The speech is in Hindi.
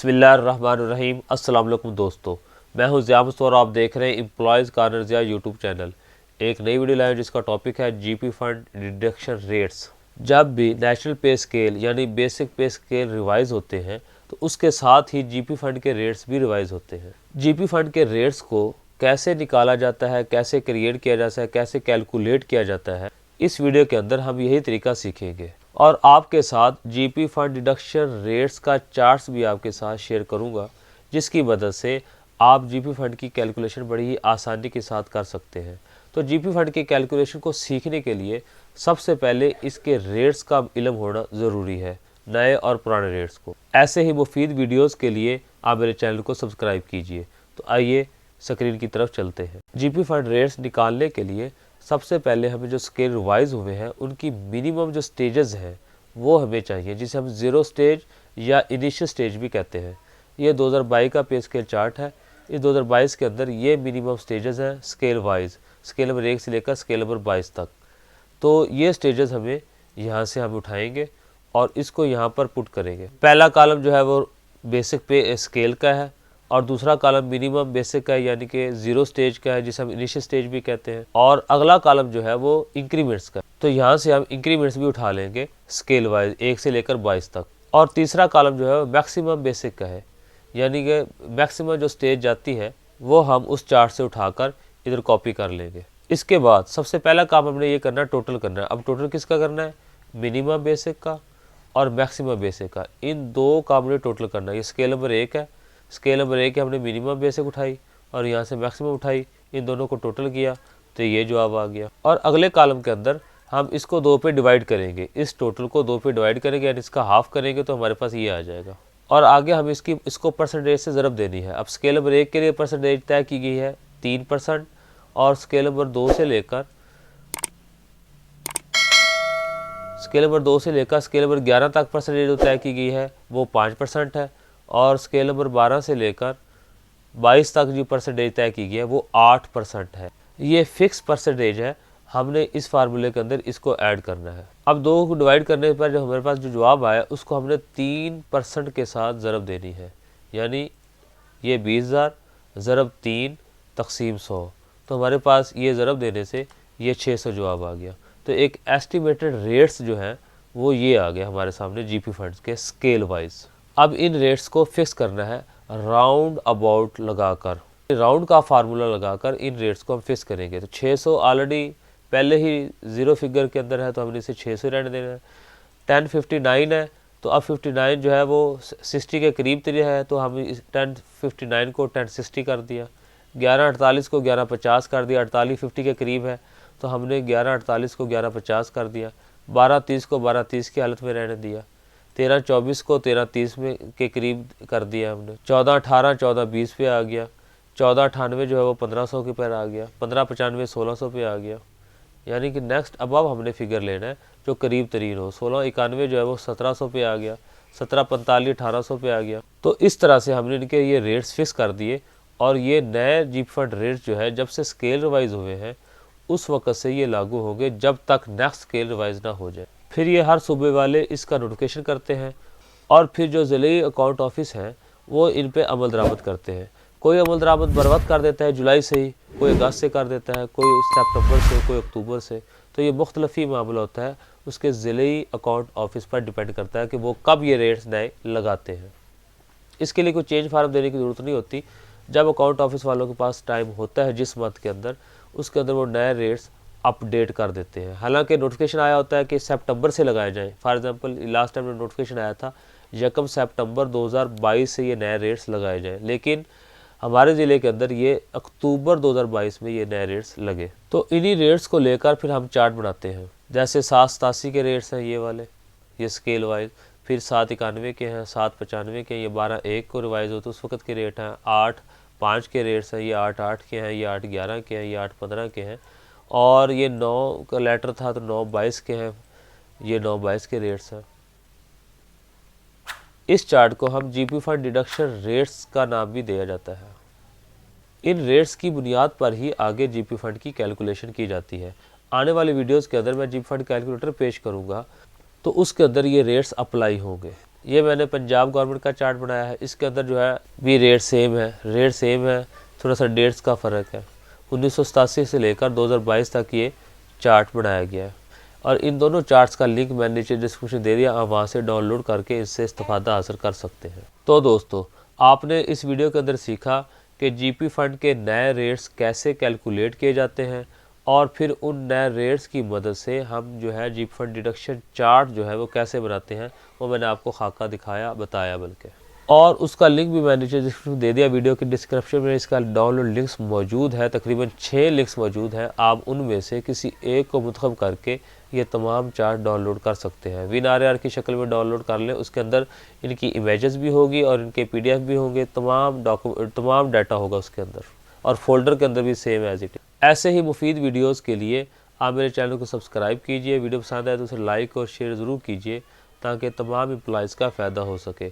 बिस्मिल्लाहिर्रहमानिर्रहीम। अस्सलाम वालेकुम दोस्तों, मैं हूं ज़िया मुस्तफ़ा और आप देख रहे हैं employees corner Zia YouTube channel. एक नई वीडियो लाया जिसका टॉपिक है जीपी फंड डिडक्शन रेट्स। जब भी नेशनल पे स्केल यानी बेसिक पे स्केल रिवाइज होते हैं तो उसके साथ ही जीपी फंड के रेट्स भी रिवाइज होते हैं। जीपी फंड के रेट्स को कैसे निकाला जाता है, कैसे क्रिएट किया जाता है, कैसे कैलकुलेट किया जाता है, इस वीडियो के अंदर हम यही तरीका सीखेंगे और आपके साथ जीपी फंड डिडक्शन रेट्स का चार्ट्स भी आपके साथ शेयर करूंगा, जिसकी मदद से आप जीपी फंड की कैलकुलेशन बड़ी ही आसानी के साथ कर सकते हैं। तो जीपी फंड की कैलकुलेशन को सीखने के लिए सबसे पहले इसके रेट्स का इल्म होना ज़रूरी है, नए और पुराने रेट्स को। ऐसे ही मुफीद वीडियोस के लिए आप मेरे चैनल को सब्सक्राइब कीजिए। तो आइए स्क्रीन की तरफ चलते हैं। जीपी फंड रेट्स निकालने के लिए सबसे पहले हमें जो स्केल रिवाइज हुए हैं उनकी मिनिमम जो स्टेजेस हैं वो हमें चाहिए, जिसे हम ज़ीरो स्टेज या इनिशियल स्टेज भी कहते हैं। ये 2022 का पे स्केल चार्ट है। इस 2022 के अंदर ये मिनिमम स्टेजेस हैं स्केल वाइज, स्केल नंबर 1 से लेकर स्केल नंबर 22 तक। तो ये स्टेजेस हमें यहाँ से हम उठाएंगे और इसको यहाँ पर पुट करेंगे। पहला कॉलम जो है वो बेसिक पे स्केल का है और दूसरा कॉलम मिनिमम बेसिक का है, यानी कि ज़ीरो स्टेज का है, जिसे हम इनिशियल स्टेज भी कहते हैं। और अगला कॉलम जो है वो इंक्रीमेंट्स का। तो यहाँ से हम इंक्रीमेंट्स भी उठा लेंगे स्केल वाइज 1 से लेकर 22 तक। और तीसरा कॉलम जो है वो मैक्सिमम बेसिक का है, यानी कि मैक्सिमम जो स्टेज जाती है वो हम उस चार्ट से उठाकर इधर कॉपी कर लेंगे। इसके बाद सबसे पहला काम हमने ये करना है, टोटल करना है। अब टोटल किसका करना है? मिनिमम बेसिक का और मैक्सिमम बेसिक का। इन दो काम ने टोटल करना है। ये स्केल नंबर 1 है, स्केल नंबर 1 हमने मिनिमम बेसिक उठाई और यहाँ से मैक्सिमम उठाई, इन दोनों को टोटल किया तो ये जवाब आ गया। और अगले कॉलम के अंदर हम इसको 2 पे डिवाइड करेंगे, इस टोटल को 2 पे डिवाइड करेंगे यानी इसका हाफ करेंगे तो हमारे पास ये आ जाएगा। और आगे हम इसको परसेंटेज से ज़रब देनी है। अब स्केल नंबर 1 के लिए परसेंटेज तय की गई है 3% और स्केल नंबर 2 से लेकर स्केल नंबर 11 तक परसेंटेज जो तय की गई है वो 5% है और स्केल नंबर 12 से लेकर 22 तक जो परसेंटेज तय की गई है वो 8% है। ये फिक्स परसेंटेज है, हमने इस फार्मूले के अंदर इसको ऐड करना है। अब 2 को डिवाइड करने पर जो हमारे पास जो जवाब आया उसको हमने 3% के साथ ज़रब देनी है, यानी ये 20,000 ज़रब 3 तक़सीम 100। तो हमारे पास ये ज़रब देने से ये 600 जवाब आ गया। तो एक एस्टिमेटेड रेट्स जो है वो ये आ गया हमारे सामने जीपी फंड्स के स्केल वाइज। अब इन रेट्स को फिक्स करना है राउंड अबाउट लगाकर, राउंड का फार्मूला लगाकर इन रेट्स को हम फिक्स करेंगे। तो 600 ऑलरेडी पहले ही ज़ीरो फिगर के अंदर है तो हमने इसे 600 रहने देना है। 1059 है तो अब 59 जो है वो 60 के करीब तरी है तो हम इस 1059 को 1060 कर दिया। 1148 को 1150 कर दिया, 48 50 के करीब है तो हमने 1148 को 1150 कर दिया। 1230 को 1230 की हालत में रहने दिया। 1324 को 1330 में के करीब कर दिया हमने। 1418 1420 पे आ गया। 1498 जो है वो 1500 के पर आ गया। 1595 1600 पे आ गया। यानी कि नेक्स्ट अब हमने फिगर लेना है जो करीब तरीन हो। 1691 जो है वो 1700 पे आ गया। 1745 1800 पे आ गया। तो इस तरह से हमने इनके ये रेट्स फिक्स कर दिए और ये नए जीपी फंड रेट्स जो है जब से स्केल रिवाइज हुए हैं उस वक़्त से ये लागू होंगे जब तक नेक्स्ट स्केल रिवाइज ना हो जाए। फिर ये हर सूबे वाले इसका नोटिफिकेशन करते हैं और फिर जो ज़िले अकाउंट ऑफिस हैं वो इन पे अमल दरामद करते हैं। कोई अमल दरामद बर वक्त कर देता है जुलाई से ही, कोई अगस्त से कर देता है, कोई सितंबर से, कोई अक्टूबर से। तो ये मुख्तलिफ ही मामला होता है, उसके ज़िले अकाउंट ऑफिस पर डिपेंड करता है कि वो कब ये रेट्स नए लगाते हैं। इसके लिए कोई चेंज फार्म देने की ज़रूरत नहीं होती। जब अकाउंट ऑफिस वालों के पास टाइम होता है जिस मंथ के अंदर, उसके अंदर वो नए रेट्स अपडेट कर देते हैं। हालांकि नोटिफिकेशन आया होता है कि सितंबर से लगाए जाएं। For example last time notification आया था 1 सितंबर 2022 से ये नए रेट्स लगाए जाएं, लेकिन हमारे ज़िले के अंदर ये अक्टूबर 2022 में ये नए रेट्स लगे। तो इन्हीं रेट्स को लेकर फिर हम चार्ट बनाते हैं। जैसे 787 के रेट्स हैं ये वाले, ये स्केल वाइज। फिर 791 के हैं, 795 के हैं, ये 12/1 को रिवाइज होते उस वक्त के रेट हैं। 8/5 के रेट्स हैं, ये 8/8 के हैं, ये 8/11 के हैं, ये 8/15 के हैं। और ये 9 का लेटर था तो 9/22 के हैं, ये 9/22 के रेट्स हैं। इस चार्ट को हम जीपी फंड डिडक्शन रेट्स का नाम भी दिया जाता है। इन रेट्स की बुनियाद पर ही आगे जीपी फंड की कैलकुलेशन की जाती है। आने वाली वीडियोस के अंदर मैं जीपी फंड कैलकुलेटर पेश करूंगा तो उसके अंदर ये रेट्स अप्लाई होंगे। ये मैंने पंजाब गवर्नमेंट का चार्ट बनाया है। इसके अंदर जो है भी रेट सेम है, थोड़ा सा डेट्स का फ़र्क है। 1987 से लेकर 2022 तक ये चार्ट बनाया गया है और इन दोनों चार्ट्स का लिंक मैंने नीचे डिस्क्रिप्शन दे दिया, आप वहाँ से डाउनलोड करके इससे इस्तेफादा हासिल कर सकते हैं। तो दोस्तों, आपने इस वीडियो के अंदर सीखा कि जीपी फ़ंड के नए रेट्स कैसे कैलकुलेट किए जाते हैं और फिर उन नए रेट्स की मदद से हम जो है जीपी फ़ंड डिडक्शन चार्ट जो है वो कैसे बनाते हैं, वो मैंने आपको खाका दिखाया, बताया बल्कि, और उसका लिंक भी मैंने नीचे डिस्क्रिप्शन दे दिया। वीडियो के डिस्क्रिप्शन में इसका डाउनलोड लिंक्स मौजूद है, तकरीबन 6 लिंक्स मौजूद हैं। आप उनमें से किसी एक को मुंतखब करके ये तमाम चार्ट डाउनलोड कर सकते हैं। WinRAR की शक्ल में डाउनलोड कर लें, उसके अंदर इनकी इमेजेस भी होगी और इनके PDF भी होंगे, तमाम डाटा होगा उसके अंदर, और फोल्डर के अंदर भी सेम एज इट। ऐसे ही मुफीद वीडियोज़ के लिए आप मेरे चैनल को सब्सक्राइब कीजिए। वीडियो पसंद आए तो उसे लाइक और शेयर ज़रूर कीजिए ताकि तमाम एम्प्लॉइज़ का फ़ायदा हो सके।